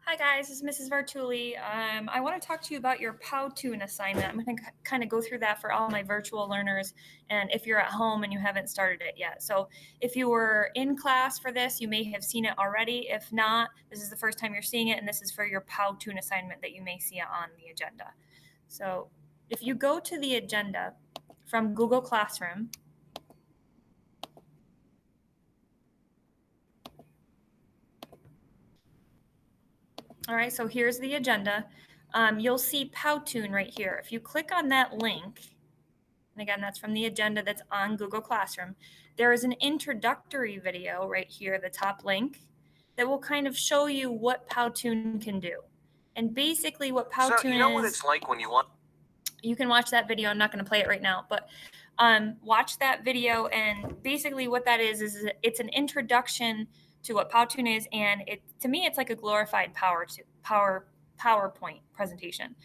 Hi guys, this is Mrs. Vartuli. I want to talk to you about your PowToon assignment. I'm going to kind of go through that for all my virtual learners and if you're at home and you haven't started it yet. So if you were in class for this, you may have seen it already. If not, this is the first time you're seeing it, and this is for your PowToon assignment that you may see on the agenda. So if you go to the agenda from Google Classroom, all right, so here's the agenda. You'll see PowToon right here. If you click on that link, and again, that's from the agenda that's on Google Classroom, there is an introductory video right here, the top link, that will kind of show you what PowToon can do. And basically what PowToon So you know what it's like when you want... You can watch that video. I'm not going to play it right now, but watch that video. And basically what that is it's an introduction to what PowToon is. And to me, it's like a glorified PowerPoint presentation.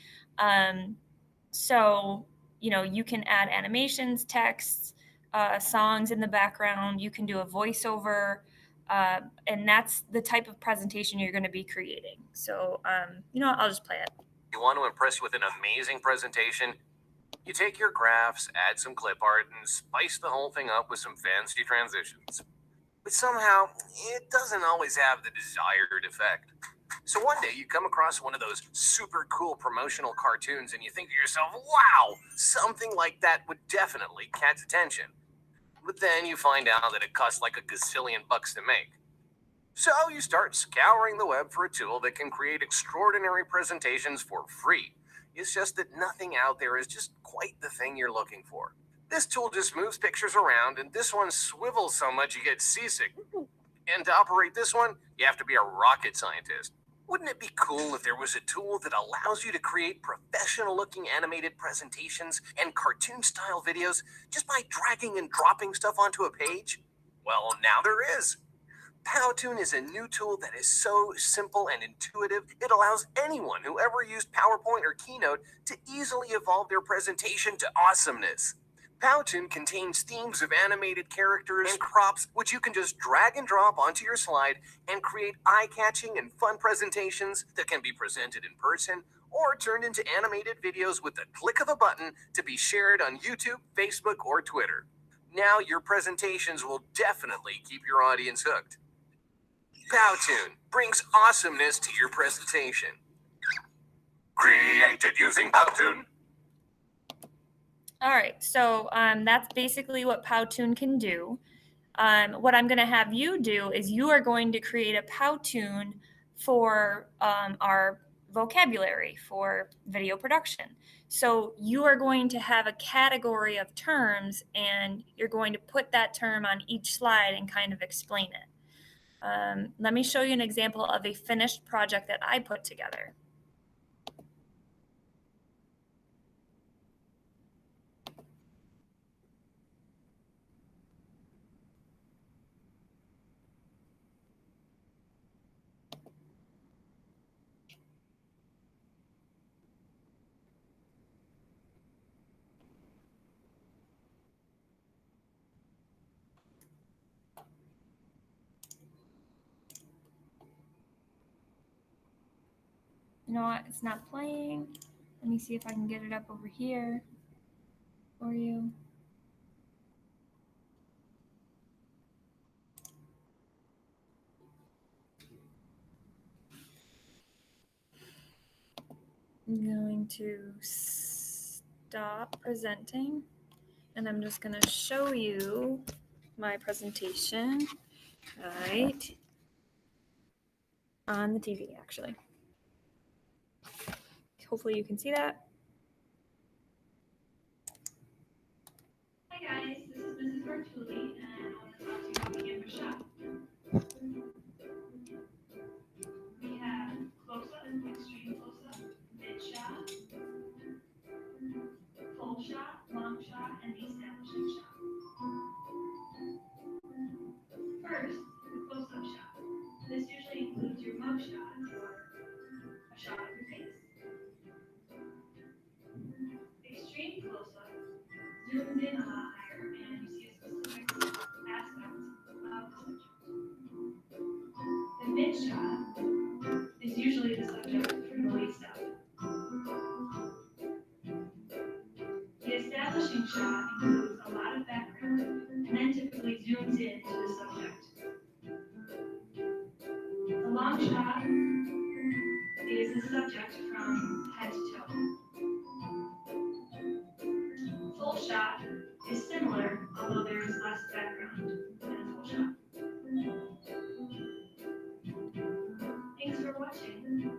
So, you can add animations, texts, songs in the background. You can do a voiceover. And that's the type of presentation you're going to be creating. So, I'll just play it. You want to impress you with an amazing presentation? You take your graphs, add some clip art, and spice the whole thing up with some fancy transitions. But somehow, it doesn't always have the desired effect. So one day you come across one of those super cool promotional cartoons and you think to yourself, wow, something like that would definitely catch attention. But then you find out that it costs like $1 gazillion to make. So you start scouring the web for a tool that can create extraordinary presentations for free. It's just that nothing out there is just quite the thing you're looking for. This tool just moves pictures around, and this one swivels so much you get seasick. And to operate this one, you have to be a rocket scientist. Wouldn't it be cool if there was a tool that allows you to create professional-looking animated presentations and cartoon-style videos just by dragging and dropping stuff onto a page? Well, now there is. PowToon is a new tool that is so simple and intuitive, it allows anyone who ever used PowerPoint or Keynote to easily evolve their presentation to awesomeness. PowToon contains themes of animated characters and crops, which you can just drag and drop onto your slide and create eye-catching and fun presentations that can be presented in person or turned into animated videos with the click of a button to be shared on YouTube, Facebook, or Twitter. Now your presentations will definitely keep your audience hooked. PowToon brings awesomeness to your presentation. Created using PowToon. All right, so that's basically what PowToon can do. What I'm going to have you do is you are going to create a PowToon for our vocabulary for video production. So you are going to have a category of terms, and you're going to put that term on each slide and kind of explain it. Let me show you an example of a finished project that I put together. You know what? It's not playing. Let me see if I can get it up over here for you. I'm going to stop presenting, and I'm just going to show you my presentation right on the TV, actually. Hopefully you can see that. Hi guys, this is Mrs. Vartuli, and I want to talk to you about the camera shot. We have close-up, extreme close-up, mid-shot, full shot, long shot, and the establishing shot. First, the close-up shot. This usually includes your mug shot or a shot of your face. Extreme close-up zooms in a lot higher and you see a specific aspect of the subject. The mid shot is usually the long shot is the subject from head to toe. Full shot is similar, although there is less background than a full shot. Thanks for watching.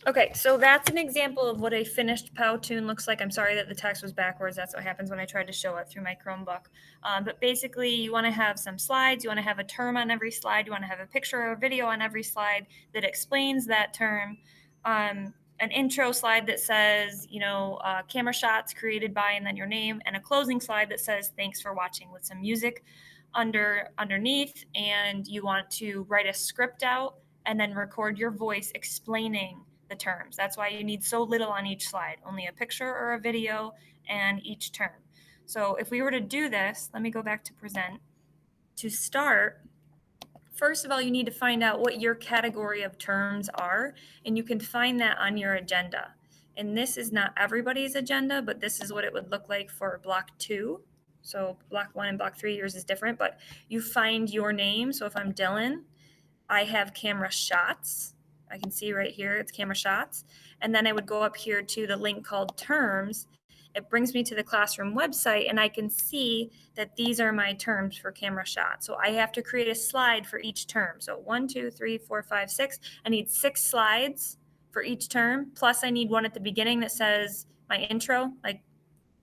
Okay, so that's an example of what a finished PowToon looks like. I'm sorry that the text was backwards. That's what happens when I tried to show it through my Chromebook. But basically, you want to have some slides. You want to have a term on every slide. You want to have a picture or a video on every slide that explains that term. An intro slide that says, camera shots created by, and then your name, and a closing slide that says, thanks for watching, with some music underneath. And you want to write a script out and then record your voice explaining the terms. That's why you need so little on each slide, only a picture or a video and each term. So if we were to do this, let me go back to present. To start, first of all, you need to find out what your category of terms are, and you can find that on your agenda. And this is not everybody's agenda, but this is what it would look like for block 2. So block 1 and block 3, yours is different, but you find your name. So if I'm Dylan, I have camera shots. I can see right here, it's camera shots. And then I would go up here to the link called terms. It brings me to the classroom website, and I can see that these are my terms for camera shots. So I have to create a slide for each term. So 1, 2, 3, 4, 5, 6. I need 6 slides for each term. Plus I need one at the beginning that says my intro, like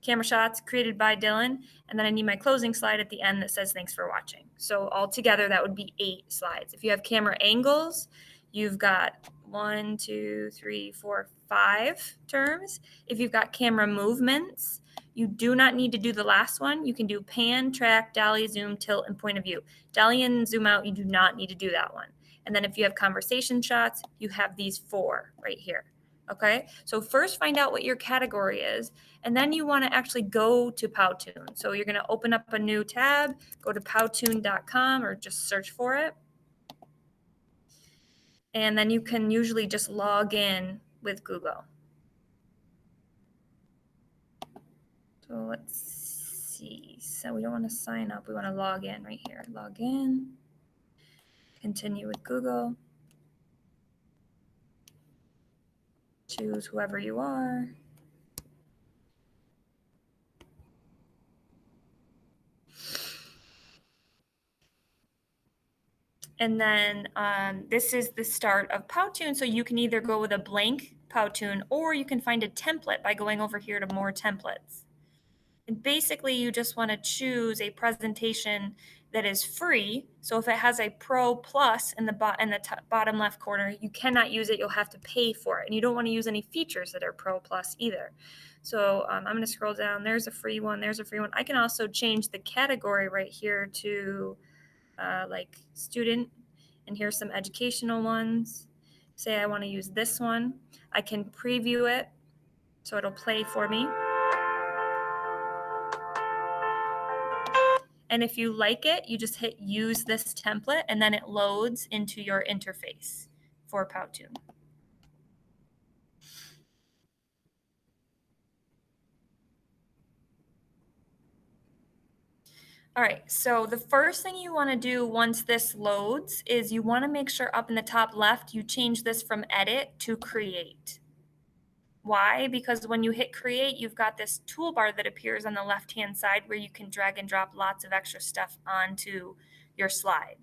camera shots created by Dylan. And then I need my closing slide at the end that says thanks for watching. So altogether, that would be 8 slides. If you have camera angles, you've got 1, 2, 3, 4, 5 terms. If you've got camera movements, you do not need to do the last one. You can do pan, track, dolly, zoom, tilt, and point of view. Dolly and zoom out, you do not need to do that one. And then if you have conversation shots, you have these 4 right here. Okay, so first find out what your category is, and then you want to actually go to PowToon. So you're going to open up a new tab, go to powtoon.com or just search for it. And then you can usually just log in with Google. So let's see. So we don't want to sign up. We want to log in right here. Log in. Continue with Google. Choose whoever you are. And then this is the start of PowToon. So you can either go with a blank PowToon, or you can find a template by going over here to more templates. And basically, you just want to choose a presentation that is free. So if it has a Pro Plus in the bottom left corner, you cannot use it. You'll have to pay for it. And you don't want to use any features that are Pro Plus either. So I'm going to scroll down. There's a free one. There's a free one. I can also change the category right here to like student, and here's some educational ones. Say I want to use this one. I can preview it, so it'll play for me. And if you like it, you just hit use this template, and then it loads into your interface for PowToon. All right, so the first thing you want to do once this loads is you want to make sure up in the top left you change this from edit to create. Why? Because when you hit create, you've got this toolbar that appears on the left-hand side where you can drag and drop lots of extra stuff onto your slide.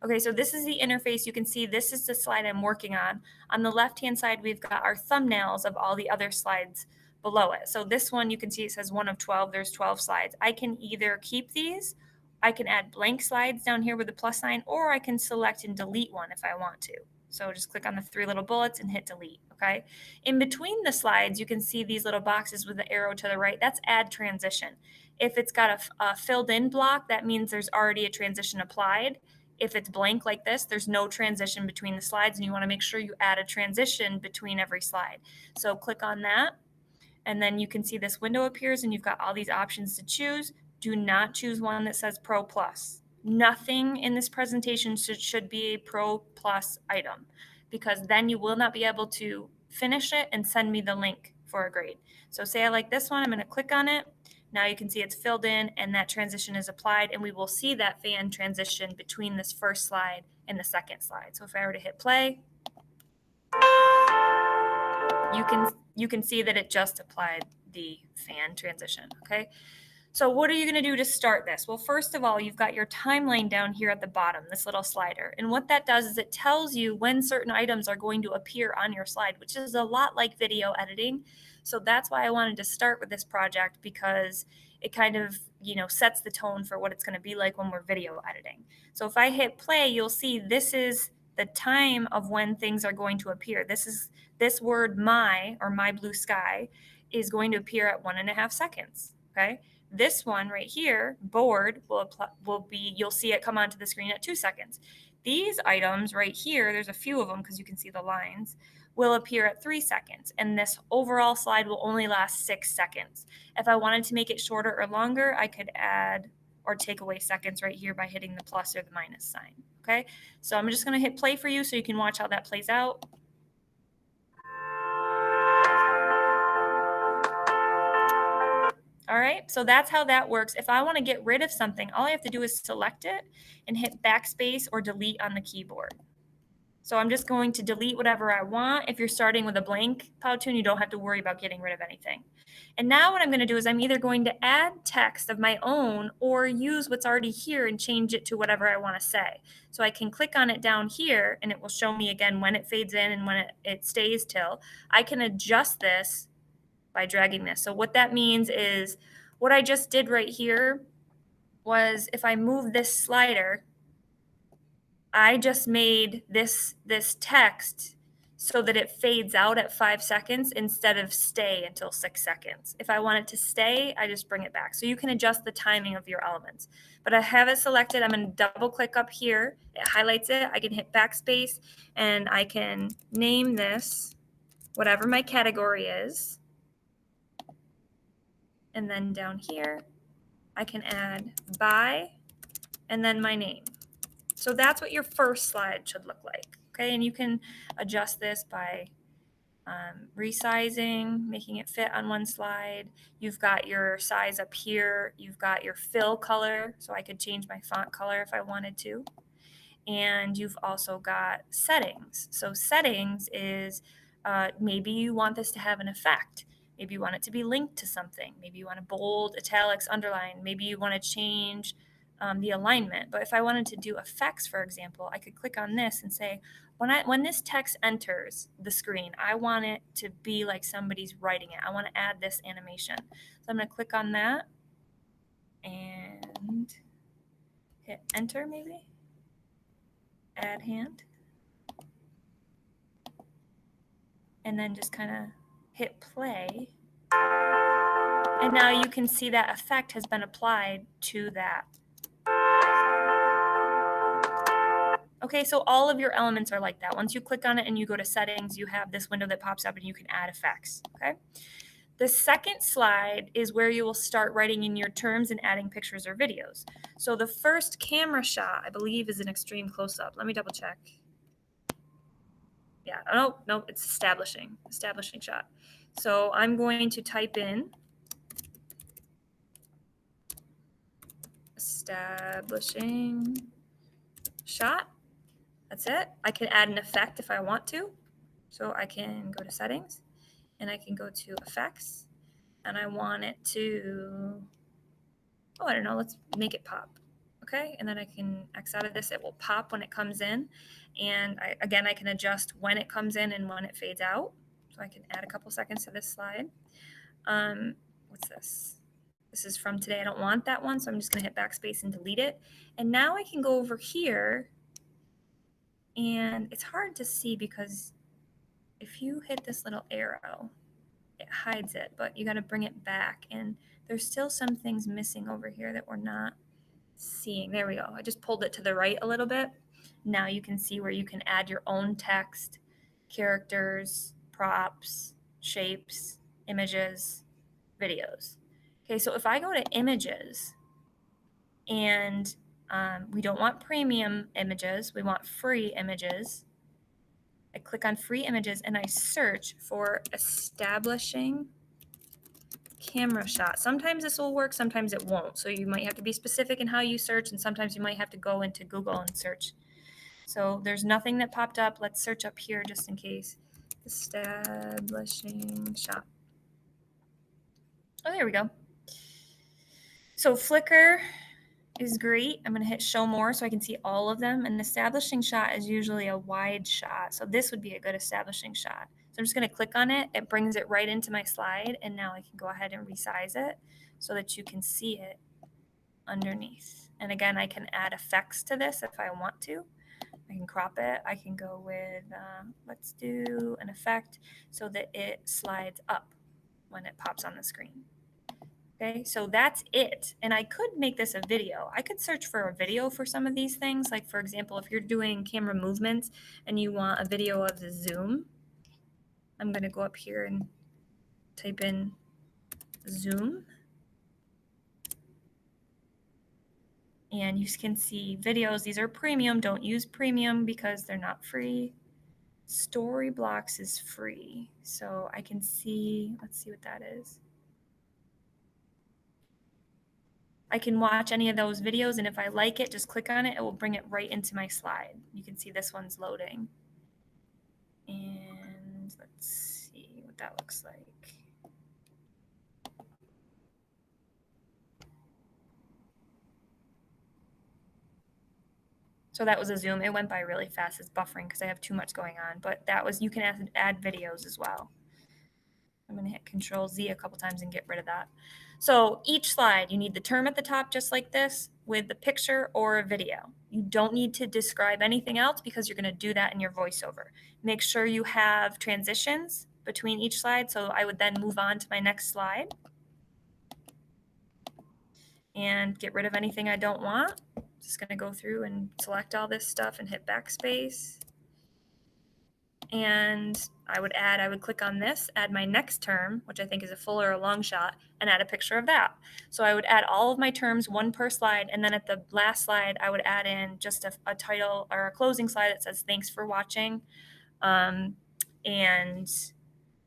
Okay, so this is the interface. You can see this is the slide I'm working on. On the left-hand side, we've got our thumbnails of all the other slides below it. So this one, you can see it says 1 of 12. There's 12 slides. I can either keep these, I can add blank slides down here with the plus sign, or I can select and delete one if I want to. So just click on the 3 little bullets and hit delete, okay? In between the slides, you can see these little boxes with the arrow to the right. That's add transition. If it's got a filled in block, that means there's already a transition applied. If it's blank like this, there's no transition between the slides, and you want to make sure you add a transition between every slide. So click on that, and then you can see this window appears, and you've got all these options to choose. Do not choose one that says Pro Plus. Nothing in this presentation should be a Pro Plus item, because then you will not be able to finish it and send me the link for a grade. So say I like this one, I'm going to click on it. Now you can see it's filled in and that transition is applied, and we will see that fan transition between this first slide and the second slide. So if I were to hit play, you can see that it just applied the fan transition, okay? So what are you going to do to start this? Well, first of all, you've got your timeline down here at the bottom, this little slider. And what that does is it tells you when certain items are going to appear on your slide, which is a lot like video editing. So that's why I wanted to start with this project, because it kind of, sets the tone for what it's going to be like when we're video editing. So if I hit play, you'll see this is the time of when things are going to appear. This word my, or my blue sky, is going to appear at 1.5 seconds, okay? This one right here, board, will be, you'll see it come onto the screen at 2 seconds. These items right here, there's a few of them because you can see the lines, will appear at 3 seconds. And this overall slide will only last 6 seconds. If I wanted to make it shorter or longer, I could add or take away seconds right here by hitting the plus or the minus sign. Okay, so I'm just going to hit play for you so you can watch how that plays out. All right, so that's how that works. If I want to get rid of something, all I have to do is select it and hit backspace or delete on the keyboard. So I'm just going to delete whatever I want. If you're starting with a blank PowToon, you don't have to worry about getting rid of anything. And now what I'm going to do is I'm either going to add text of my own or use what's already here and change it to whatever I want to say. So I can click on it down here and it will show me again when it fades in and when it stays till. I can adjust this by dragging this. So what that means is what I just did right here was if I move this slider, I just made this text so that it fades out at 5 seconds instead of stay until 6 seconds. If I want it to stay, I just bring it back. So you can adjust the timing of your elements. But I have it selected. I'm going to double click up here. It highlights it. I can hit backspace and I can name this whatever my category is. And then down here, I can add by and then my name. So that's what your first slide should look like. Okay, and you can adjust this by resizing, making it fit on one slide. You've got your size up here. You've got your fill color, so I could change my font color if I wanted to. And you've also got settings. So settings is maybe you want this to have an effect. Maybe you want it to be linked to something. Maybe you want to bold, italics, underline. Maybe you want to change the alignment. But if I wanted to do effects, for example, I could click on this and say, when this text enters the screen, I want it to be like somebody's writing it. I want to add this animation. So I'm going to click on that and hit enter maybe. Add hand. And then just kind of hit play. And now you can see that effect has been applied to that. Okay, so all of your elements are like that. Once you click on it and you go to settings, you have this window that pops up and you can add effects, okay? The second slide is where you will start writing in your terms and adding pictures or videos. So the first camera shot, I believe, is an extreme close-up. Let me double check. Yeah, oh, no, it's establishing shot. So I'm going to type in establishing shot. That's it. I can add an effect if I want to. So I can go to settings and I can go to effects and I want it to, I don't know, let's make it pop. Okay, and then I can X out of this. It will pop when it comes in. And again, I can adjust when it comes in and when it fades out. So I can add a couple seconds to this slide. What's this? This is from today. I don't want that one, so I'm just going to hit backspace and delete it. And now I can go over here, and it's hard to see because if you hit this little arrow, it hides it, but you got to bring it back. And there's still some things missing over here that we're not seeing. There we go. I just pulled it to the right a little bit. Now you can see where you can add your own text, characters, props, shapes, images, videos. Okay, so if I go to images and we don't want premium images, we want free images. I click on free images and I search for establishing camera shot. Sometimes this will work, sometimes it won't. So you might have to be specific in how you search, and sometimes you might have to go into Google and search. So there's nothing that popped up. Let's search up here just in case. Establishing shot. Oh, there we go. So Flickr is great. I'm going to hit show more so I can see all of them. An establishing shot is usually a wide shot. So this would be a good establishing shot. So I'm just going to click on it. It brings it right into my slide. And now I can go ahead and resize it so that you can see it underneath. And again, I can add effects to this if I want to. I can crop it. I can go with, let's do an effect so that it slides up when it pops on the screen. Okay, so that's it. And I could make this a video. I could search for a video for some of these things. Like for example, if you're doing camera movements and you want a video of the zoom, I'm gonna go up here and type in zoom. And you can see videos. These are premium. Don't use premium because they're not free. Storyblocks is free. So I can see, let's see what that is. I can watch any of those videos, and if I like it, just click on it. It will bring it right into my slide. You can see this one's loading. And let's see what that looks like. So that was a zoom. It went by really fast. It's buffering because I have too much going on. But that was, you can add videos as well. I'm going to hit Control Z a couple times and get rid of that. So each slide, you need the term at the top just like this with the picture or a video. You don't need to describe anything else because you're going to do that in your voiceover. Make sure you have transitions between each slide. So I would then move on to my next slide and get rid of anything I don't want. Just going to go through and select all this stuff and hit backspace. And I would click on this, add my next term, which I think is a full or a long shot, and add a picture of that. So I would add all of my terms, one per slide, and then at the last slide, I would add in just a title or a closing slide that says, thanks for watching. And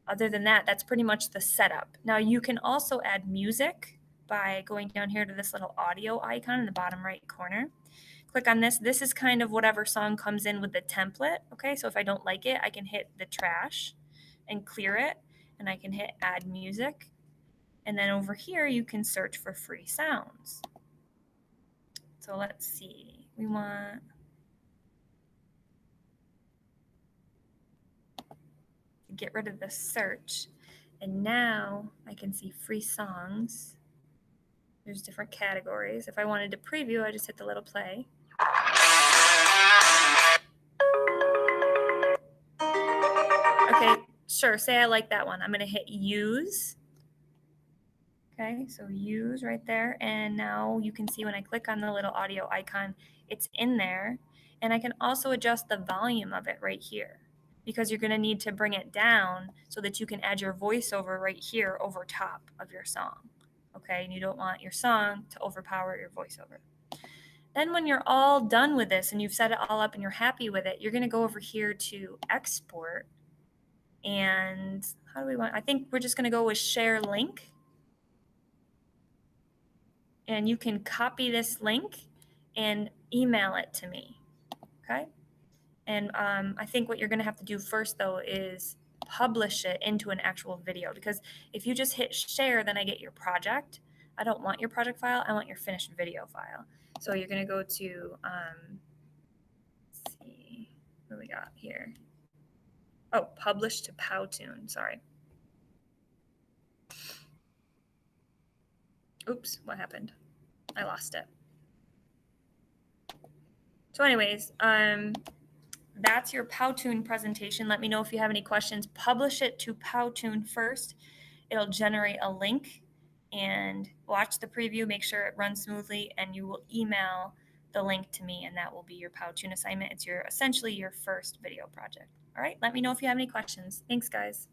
other than that, that's pretty much the setup. Now you can also add music by going down here to this little audio icon in the bottom right corner. Click on this. This is kind of whatever song comes in with the template. Okay, so if I don't like it, I can hit the trash and clear it, and I can hit add music. And then over here, you can search for free sounds. So let's see. We want to get rid of the search. And now I can see free songs. There's different categories. If I wanted to preview, I just hit the little play. Okay, sure, say I like that one. I'm gonna hit use. Okay, so use right there. And now you can see when I click on the little audio icon, it's in there. And I can also adjust the volume of it right here because you're gonna need to bring it down so that you can add your voiceover right here over top of your song. Okay, and you don't want your song to overpower your voiceover. Then when you're all done with this and you've set it all up and you're happy with it, you're gonna go over here to export. And how do we want, I think we're just gonna go with share link. And you can copy this link and email it to me, okay? And I think what you're gonna have to do first though is publish it into an actual video, because if you just hit share, then I get your project. I don't want your project file, I want your finished video file. So you're gonna go to, let's see, what do we got here? Oh, publish to PowToon, sorry. Oops, what happened? I lost it. So anyways, that's your PowToon presentation. Let me know if you have any questions. Publish it to PowToon first. It'll generate a link, and watch the preview, make sure it runs smoothly, and you will email the link to me, and that will be your PowToon assignment. It's essentially your first video project. All right, let me know if you have any questions. Thanks, guys.